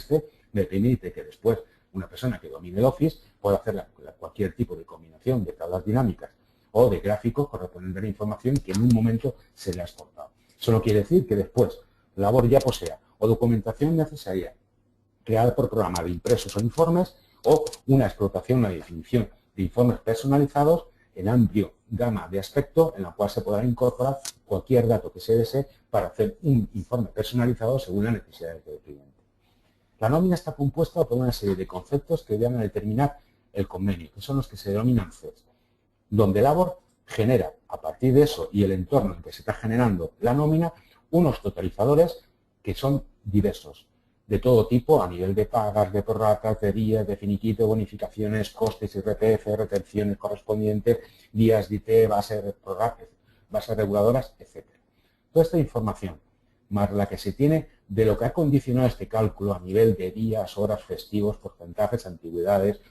me permite que después una persona que domine el Office pueda hacer cualquier tipo de combinación de tablas dinámicas o de gráficos correspondiente a la información que en un momento se le ha exportado. Eso no quiere decir que después labor ya posea o documentación necesaria creada por programa de impresos o informes o una explotación, una definición de informes personalizados en amplio gama de aspectos en la cual se podrá incorporar cualquier dato que se desee para hacer un informe personalizado según las necesidades del cliente. La nómina está compuesta por una serie de conceptos que van a determinar el convenio, que son los que se denominan CES, donde Labor genera, a partir de eso y el entorno en que se está generando la nómina, unos totalizadores que son diversos, de todo tipo, a nivel de pagas, de prorratas, de días, de finiquito, bonificaciones, costes, IRPF, retenciones correspondientes, días de IT, bases reguladoras, etc. Toda esta información, más la que se tiene de lo que ha condicionado este cálculo a nivel de días, horas, festivos, porcentajes, antigüedades,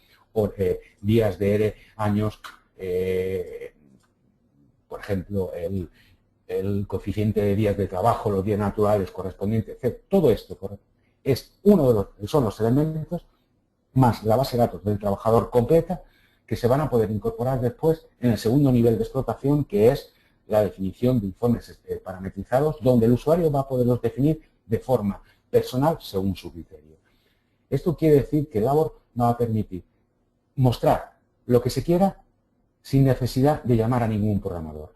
días de ERE, años, por ejemplo, el coeficiente de días de trabajo, los días naturales correspondientes, etc. Todo esto es son los elementos más la base de datos del trabajador completa que se van a poder incorporar después en el segundo nivel de explotación, que es la definición de informes parametrizados, donde el usuario va a poderlos definir de forma personal según su criterio. Esto quiere decir que Labor nos va a permitir mostrar lo que se quiera sin necesidad de llamar a ningún programador.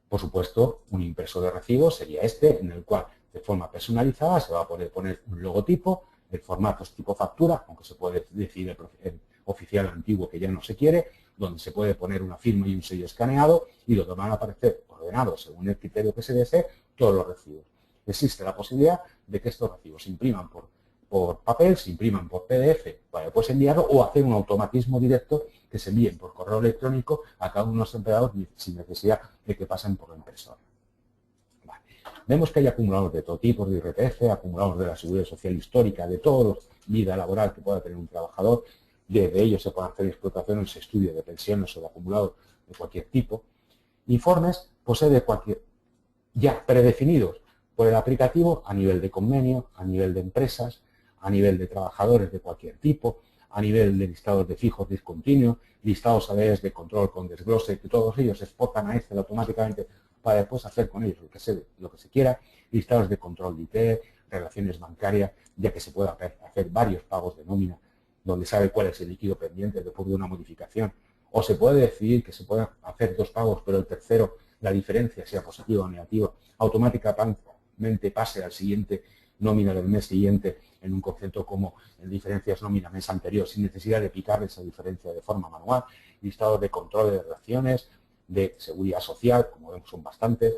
Por supuesto, un impresor de recibos sería este, en el cual de forma personalizada se va a poder poner un logotipo, el formato es tipo factura, aunque se puede decir el oficial antiguo que ya no se quiere, donde se puede poner una firma y un sello escaneado y donde van a aparecer ordenados según el criterio que se desee todos los recibos. Existe la posibilidad de que estos recibos se impriman por papel, se impriman por PDF para después enviarlo o hacer un automatismo directo que se envíen por correo electrónico a cada uno de los empleados sin necesidad de que pasen por la impresora. Vale. Vemos que hay acumuladores de todo tipo, de IRPF, acumuladores de la Seguridad Social Histórica, de toda la vida laboral que pueda tener un trabajador. Desde ellos se pueden hacer explotaciones, estudios de pensiones o de acumulados de cualquier tipo. Informes posee de cualquier, ya predefinidos por el aplicativo a nivel de convenio, a nivel de empresas, a nivel de trabajadores de cualquier tipo, a nivel de listados de fijos discontinuos, listados a veces de control con desglose, que todos ellos se exportan a Excel automáticamente para después hacer con ellos lo que se quiera, listados de control de IT, relaciones bancarias, ya que se puede hacer varios pagos de nómina, donde sabe cuál es el líquido pendiente después de una modificación, o se puede decidir que se puedan hacer dos pagos, pero el tercero, la diferencia sea positiva o negativa, automáticamente pase al siguiente nómina del mes siguiente en un concepto como en diferencias nómina mes anterior, sin necesidad de picar esa diferencia de forma manual, listados de control de relaciones, de seguridad social, como vemos son bastantes,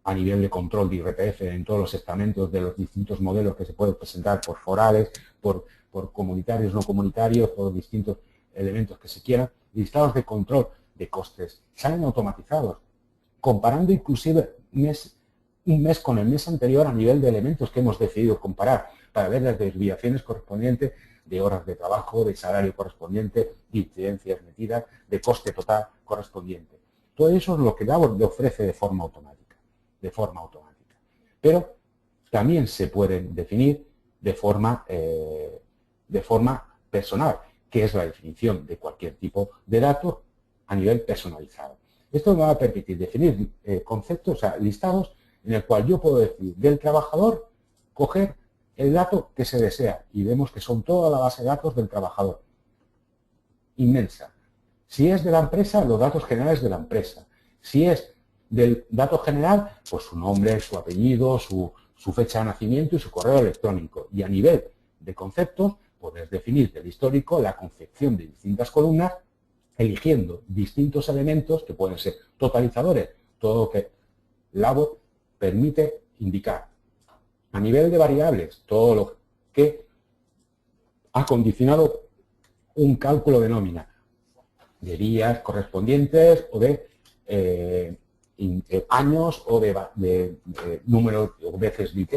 a nivel de control de IRPF en todos los estamentos de los distintos modelos que se pueden presentar por forales, por comunitarios, no comunitarios, por los distintos elementos que se quieran, listados de control de costes, salen automatizados, comparando inclusive un mes con el mes anterior a nivel de elementos que hemos decidido comparar para ver las desviaciones correspondientes de horas de trabajo, de salario correspondiente, de incidencias metidas, de coste total correspondiente. Todo eso es lo que Labor le ofrece de forma automática. Pero también se pueden definir de forma personal, que es la definición de cualquier tipo de datos a nivel personalizado. Esto me va a permitir definir conceptos, o sea, listados, en el cual yo puedo decir del trabajador, coger el dato que se desea. Y vemos que son toda la base de datos del trabajador. Inmensa. Si es de la empresa, los datos generales de la empresa. Si es del dato general, pues su nombre, su apellido, su fecha de nacimiento y su correo electrónico. Y a nivel de conceptos, puedes definir del histórico la confección de distintas columnas, eligiendo distintos elementos que pueden ser totalizadores, todo lo que Labor permite indicar. A nivel de variables, todo lo que ha condicionado un cálculo de nómina, de días correspondientes o de años o de número o veces de IT,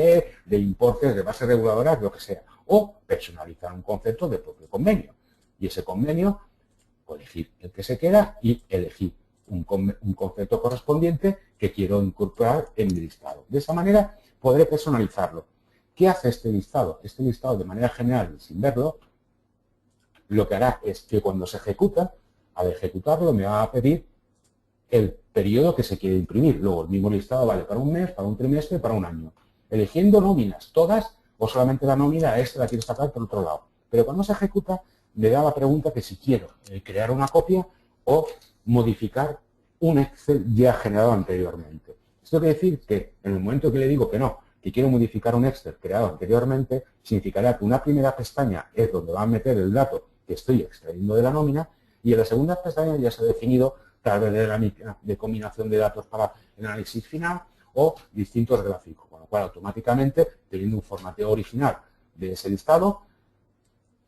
de importes, de bases reguladoras, lo que sea. O personalizar un concepto de propio convenio. Y ese convenio, elegir el que se queda y elegir un concepto correspondiente que quiero incorporar en mi listado. De esa manera podré personalizarlo. ¿Qué hace este listado? Este listado, de manera general y sin verlo, lo que hará es que cuando se ejecuta, al ejecutarlo me va a pedir el periodo que se quiere imprimir. Luego el mismo listado vale para un mes, para un trimestre, para un año. Eligiendo nóminas, todas, o solamente la nómina esta la quiero sacar por otro lado. Pero cuando se ejecuta, me da la pregunta que si quiero crear una copia o modificar un Excel ya generado anteriormente. Esto quiere decir que en el momento que le digo que no, que quiero modificar un Excel creado anteriormente, significará que una primera pestaña es donde va a meter el dato que estoy extrayendo de la nómina, y en la segunda pestaña ya se ha definido tal vez de combinación de datos para el análisis final o distintos gráficos, con lo cual automáticamente, teniendo un formateo original de ese listado,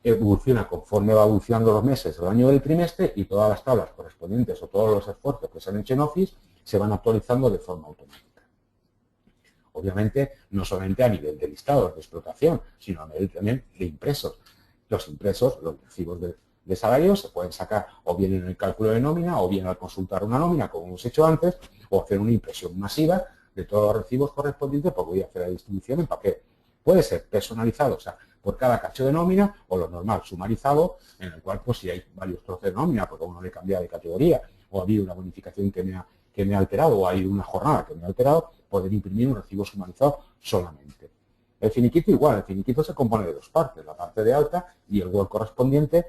evoluciona conforme va evolucionando los meses, el año del trimestre, y todas las tablas correspondientes o todos los esfuerzos que se han hecho en Office se van actualizando de forma automática. Obviamente, no solamente a nivel de listados de explotación, sino a nivel también de impresos. Los impresos, los recibos de salario, se pueden sacar o bien en el cálculo de nómina, o bien al consultar una nómina, como hemos hecho antes, o hacer una impresión masiva de todos los recibos correspondientes, porque voy a hacer la distribución en papel. Puede ser personalizado, o sea, por cada cacho de nómina, o lo normal, sumarizado, en el cual, pues, si hay varios trozos de nómina, porque a uno le cambia de categoría, o ha habido una bonificación que me ha alterado, o ha habido una jornada que me ha alterado, poder imprimir un recibo sumarizado solamente. El finiquito igual, el finiquito se compone de dos partes, la parte de alta y el Word correspondiente,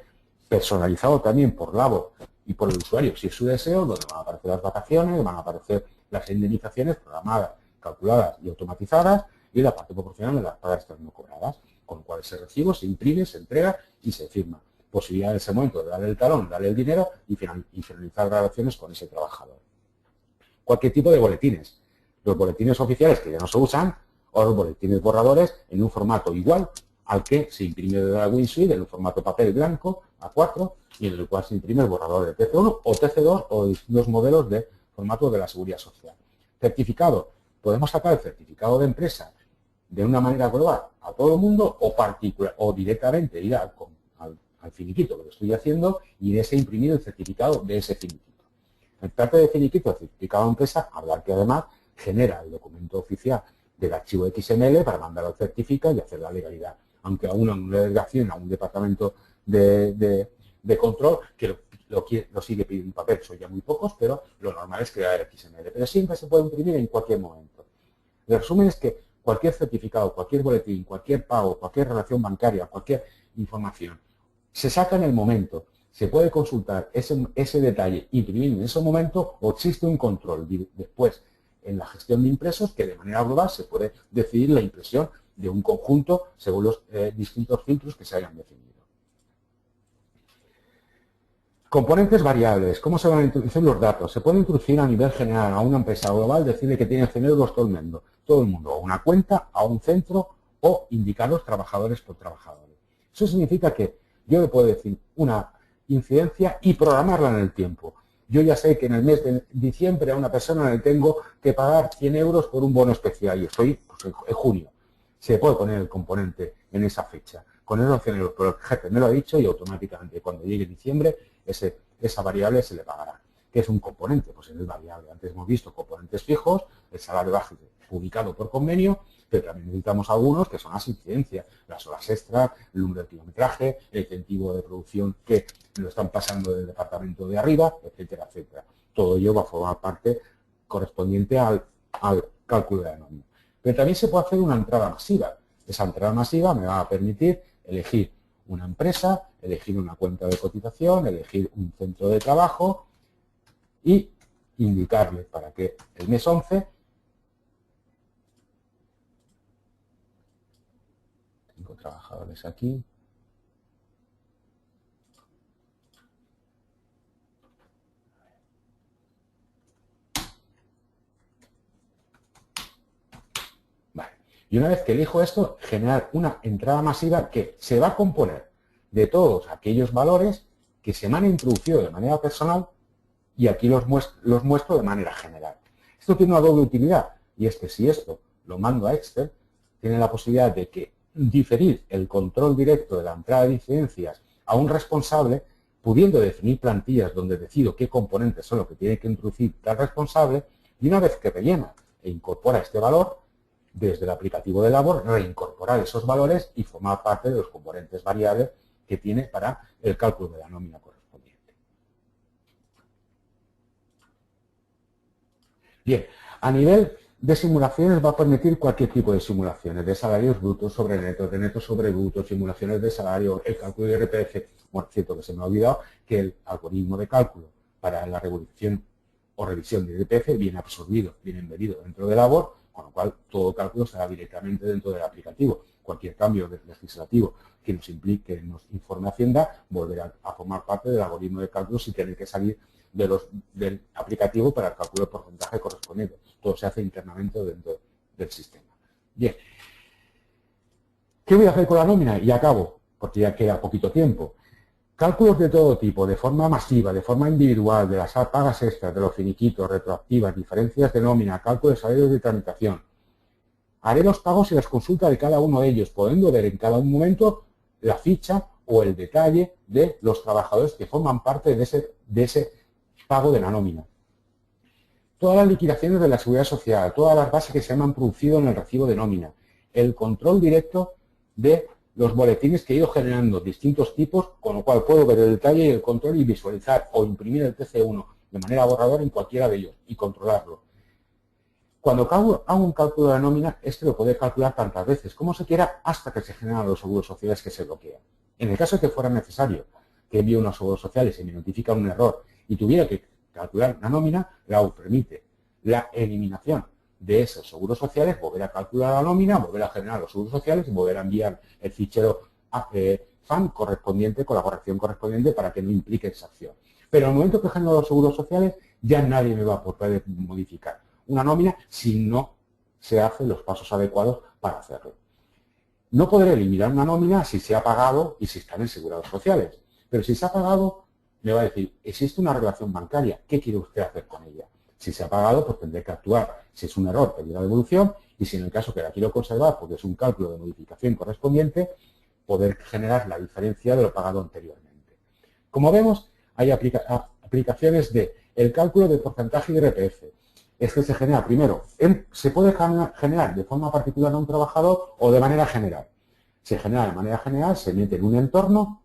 personalizado también por Labor y por el usuario, si es su deseo, donde van a aparecer las vacaciones, van a aparecer las indemnizaciones programadas, calculadas y automatizadas, y la parte proporcional de las pagas extras no cobradas, con lo cual ese recibo se imprime, se entrega y se firma. Posibilidad en ese momento de darle el talón, darle el dinero y finalizar relaciones con ese trabajador. Cualquier tipo de boletines. Los boletines oficiales que ya no se usan, o los boletines borradores en un formato igual al que se imprime de la WinSuite, en un formato papel blanco A4, y en el cual se imprime el borrador de TC1 o TC2 o distintos modelos de formato de la Seguridad Social. Certificado. Podemos sacar el certificado de empresa de una manera global a todo el mundo, o particular, o directamente ir al finiquito que lo estoy haciendo y de ese imprimir el certificado de ese finiquito. En parte de finiquito, el certificado de empresa, hablar que además genera el documento oficial del archivo XML para mandar al certificado y hacer la legalidad. Aunque a una delegación, a un departamento de control que lo sigue pidiendo en papel, son ya muy pocos, pero lo normal es crear el XML. Pero siempre se puede imprimir en cualquier momento. El resumen es que cualquier certificado, cualquier boletín, cualquier pago, cualquier relación bancaria, cualquier información, se saca en el momento. Se puede consultar ese detalle, imprimir en ese momento, o existe un control después en la gestión de impresos que de manera global se puede decidir la impresión de un conjunto según los distintos filtros que se hayan definido. Componentes variables. ¿Cómo se van a introducir los datos? Se puede introducir a nivel general a una empresa global, decirle que tiene 100 euros todo el mundo, a una cuenta, a un centro, o indicar los trabajadores por trabajadores. Eso significa que yo le puedo decir una incidencia y programarla en el tiempo. Yo ya sé que en el mes de diciembre a una persona le tengo que pagar 100 euros por un bono especial y estoy pues, en junio. Se puede poner el componente en esa fecha. Con esos 100 euros, pero el jefe me lo ha dicho y automáticamente cuando llegue diciembre esa variable se le pagará. ¿Qué es un componente? Pues es el variable. Antes hemos visto componentes fijos, el salario base publicado por convenio, pero también necesitamos algunos que son las incidencias, las horas extras, el número de kilometraje, el incentivo de producción que lo están pasando del departamento de arriba, etcétera, etcétera. Todo ello va a formar parte correspondiente al cálculo de la nómina. Pero también se puede hacer una entrada masiva. Esa entrada masiva me va a permitir elegir una empresa, elegir una cuenta de cotización, elegir un centro de trabajo y indicarle para que el mes 11 tengo trabajadores aquí. Vale. Y una vez que elijo esto, generar una entrada masiva que se va a componer de todos aquellos valores que se me han introducido de manera personal y aquí los muestro de manera general. Esto tiene una doble utilidad y es que si esto lo mando a Excel, tiene la posibilidad de que diferir el control directo de la entrada de incidencias a un responsable, pudiendo definir plantillas donde decido qué componentes son los que tiene que introducir tal responsable, y una vez que rellena e incorpora este valor, desde el aplicativo de Labor, reincorporar esos valores y formar parte de los componentes variables que tiene para el cálculo de la nómina correspondiente. Bien, a nivel de simulaciones va a permitir cualquier tipo de simulaciones, de salarios brutos sobre netos, de netos sobre brutos, simulaciones de salario, el cálculo de IRPF. Bueno, cierto que se me ha olvidado que el algoritmo de cálculo para la regulación o revisión de IRPF viene absorbido, viene embedido dentro de Labor, con lo cual todo cálculo será directamente dentro del aplicativo. cualquier cambio legislativo que nos implique, que nos informe Hacienda, volver a formar parte del algoritmo de cálculo sin tener que salir del aplicativo para el cálculo del porcentaje correspondiente. Todo se hace internamente dentro del sistema. Bien. ¿Qué voy a hacer con la nómina? Y acabo, porque ya queda poquito tiempo. Cálculos de todo tipo, de forma masiva, de forma individual, de las pagas extras, de los finiquitos, retroactivas, diferencias de nómina, cálculo de salarios de tramitación. Haré los pagos y las consultas de cada uno de ellos, pudiendo ver en cada momento la ficha o el detalle de los trabajadores que forman parte de ese pago de la nómina. Todas las liquidaciones de la Seguridad Social, todas las bases que se han producido en el recibo de nómina, el control directo de los boletines que he ido generando, distintos tipos, con lo cual puedo ver el detalle y el control y visualizar o imprimir el TC1 de manera borradora en cualquiera de ellos y controlarlo. Cuando hago un cálculo de la nómina, lo puedo calcular tantas veces como se quiera hasta que se generan los seguros sociales que se bloquean. En el caso de que fuera necesario que envíe unos seguros sociales y me notifica un error y tuviera que calcular una nómina, la permite la eliminación de esos seguros sociales, volver a calcular la nómina, volver a generar los seguros sociales y volver a enviar el fichero FAN correspondiente con la corrección correspondiente para que no implique esa acción. Pero en el momento que genero los seguros sociales, ya nadie me va a poder modificar una nómina si no se hacen los pasos adecuados para hacerlo. No podré eliminar una nómina si se ha pagado y si están en seguros sociales. Pero si se ha pagado, me va a decir, existe una relación bancaria, ¿qué quiere usted hacer con ella? Si se ha pagado, pues tendré que actuar. Si es un error, pedir la devolución. Y si en el caso que la quiero conservar, porque es un cálculo de modificación correspondiente, poder generar la diferencia de lo pagado anteriormente. Como vemos, hay aplicaciones de el cálculo de porcentaje de IRPF. Este se genera primero, se puede generar de forma particular a un trabajador o de manera general. Se genera de manera general, se mete en un entorno,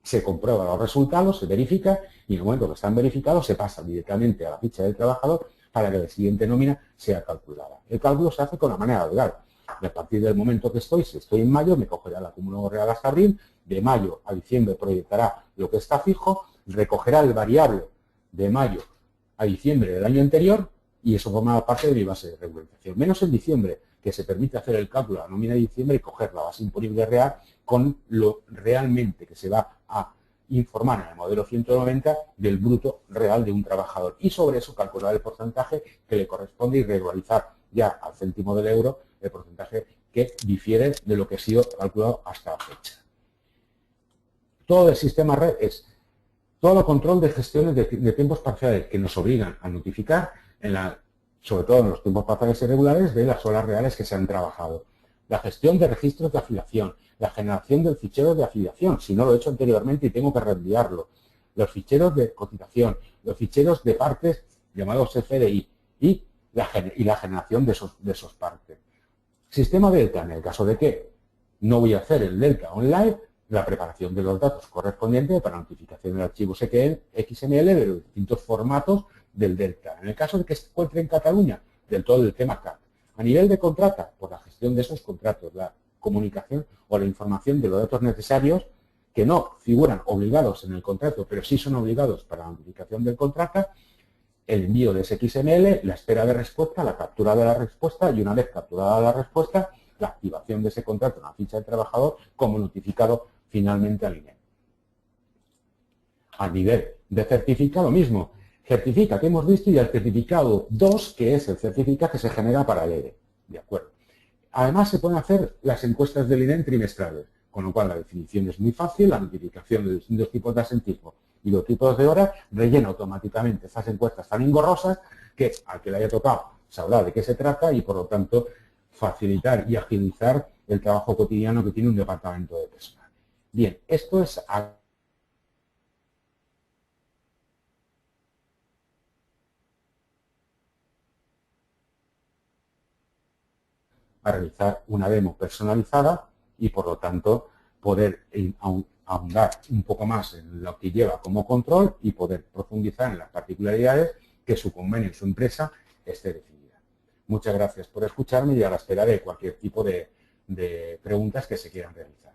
se comprueba los resultados, se verifica y en el momento que están verificados se pasa directamente a la ficha del trabajador para que la siguiente nómina sea calculada. El cálculo se hace con la manera legal. Y a partir del momento que si estoy en mayo, me cogerá el acumulador real hasta abril, de mayo a diciembre proyectará lo que está fijo, recogerá el variable de mayo a diciembre del año anterior y eso formará parte de mi base de regularización. Menos en diciembre, que se permite hacer el cálculo de la nómina de diciembre y coger la base imponible real con lo realmente que se va a informar en el modelo 190 del bruto real de un trabajador. Y sobre eso calcular el porcentaje que le corresponde y regularizar ya al céntimo del euro el porcentaje que difiere de lo que ha sido calculado hasta la fecha. Todo el sistema red es todo el control de gestiones de tiempos parciales que nos obligan a notificar, sobre todo en los tiempos parciales irregulares, de las horas reales que se han trabajado. La gestión de registros de afiliación, la generación del fichero de afiliación, si no lo he hecho anteriormente y tengo que reenviarlo, los ficheros de cotización, los ficheros de partes llamados FDI y la generación de esos partes. Sistema Delta, en el caso de que no voy a hacer el Delta online, la preparación de los datos correspondientes para notificación de archivos XML de los distintos formatos del Delta. En el caso de que se encuentre en Cataluña, del todo el tema CAT. A nivel de contrata, por la gestión de esos contratos, la comunicación o la información de los datos necesarios que no figuran obligados en el contrato, pero sí son obligados para la notificación del contrato, el envío de ese XML, la espera de respuesta, la captura de la respuesta y una vez capturada la respuesta, la activación de ese contrato en la ficha del trabajador como notificado finalmente al INE. A nivel de certificado, lo mismo. Certifica que hemos visto y el certificado 2, que es el certificado que se genera para el ERE. ¿De acuerdo? Además, se pueden hacer las encuestas del INE trimestrales, con lo cual la definición es muy fácil, la notificación de distintos tipos de asentismo y los tipos de horas rellena automáticamente esas encuestas tan engorrosas que al que le haya tocado sabrá de qué se trata y, por lo tanto, facilitar y agilizar el trabajo cotidiano que tiene un departamento de personal. Bien, esto es a realizar una demo personalizada y, por lo tanto, poder ahondar un poco más en lo que lleva como control y poder profundizar en las particularidades que su convenio, su empresa, esté definida. Muchas gracias por escucharme y a la espera de cualquier tipo de preguntas que se quieran realizar.